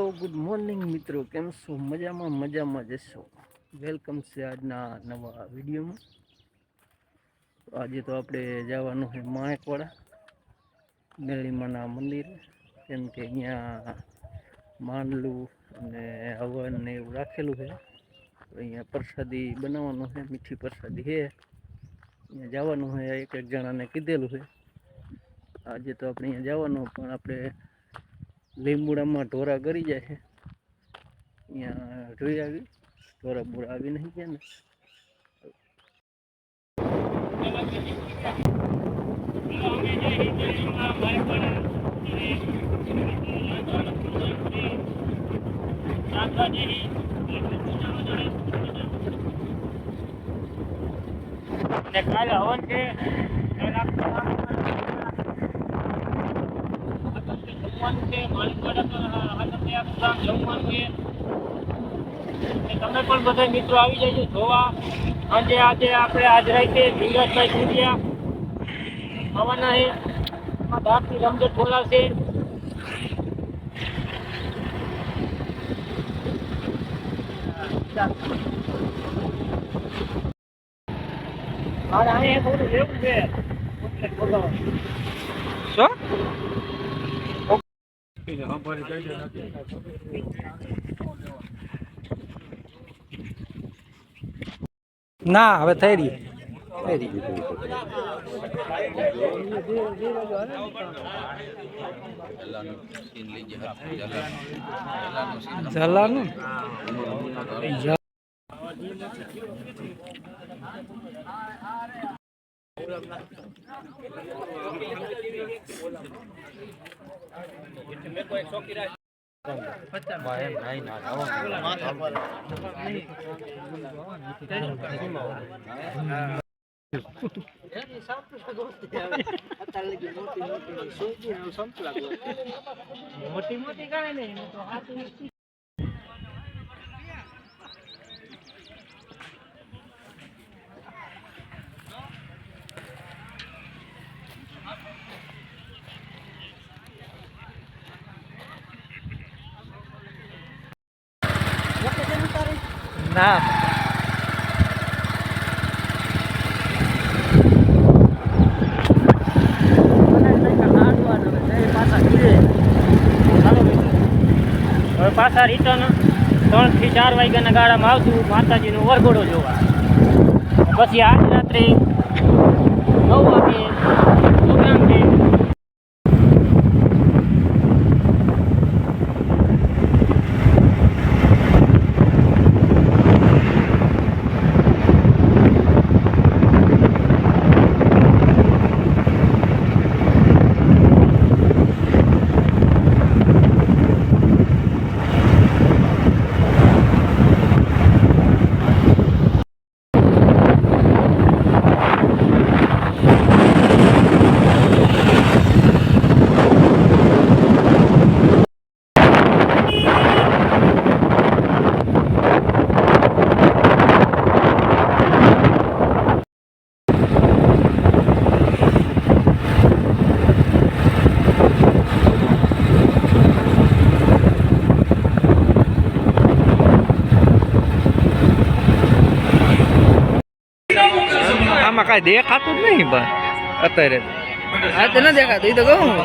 તો good morning મિત્રો, કેમ છો? મજામાં જશો. વેલકમ છે આજના નવા વિડીયોમાં. આજે તો આપણે જવાનું છે માણેકવાડા મેળીમાના મંદિર, કેમ કે અહીંયા માંડલું અને હવન ને એવું રાખેલું છે. તો અહીંયા પ્રસાદી બનાવવાનું છે, મીઠી પ્રસાદી છે. અહીંયા જવાનું છે, એક જણાને કીધેલું છે. આજે તો આપણે અહીંયા જવાનું, પણ આપણે લીંબુડામાં ઢોરા કરી જાય છે. અહીંયા જોઈ આવી ઢોરા બોરા આવી નહીં ગયા ને. કાલે હવન છે, તમે પણ બધા મિત્રો આવી જજો જોવા. આજે આપણે આજ રાતે ધીરજભાઈ કુંડિયા આવવાના છે. ધાકથી રમઝટ બોલાવશે. મારે અહીંયા થોડું લેવું છે. શું? ના, હવે થઈ રહી. જલાનું મોટી ગણે નહીં. ના, હવે પાછા રિટર્ન 3 થી 4 વાગ્યાના ગાળામાં આવશું માતાજીનો વરઘોડો જોવા. પછી આજ રાત્રે 9 વાગે પ્રોગ્રામ છે. આમાં કાંઈ દેખાતું જ નહીં, બસ અત્યારે આ તો ન દેખાતું. એ તો કહું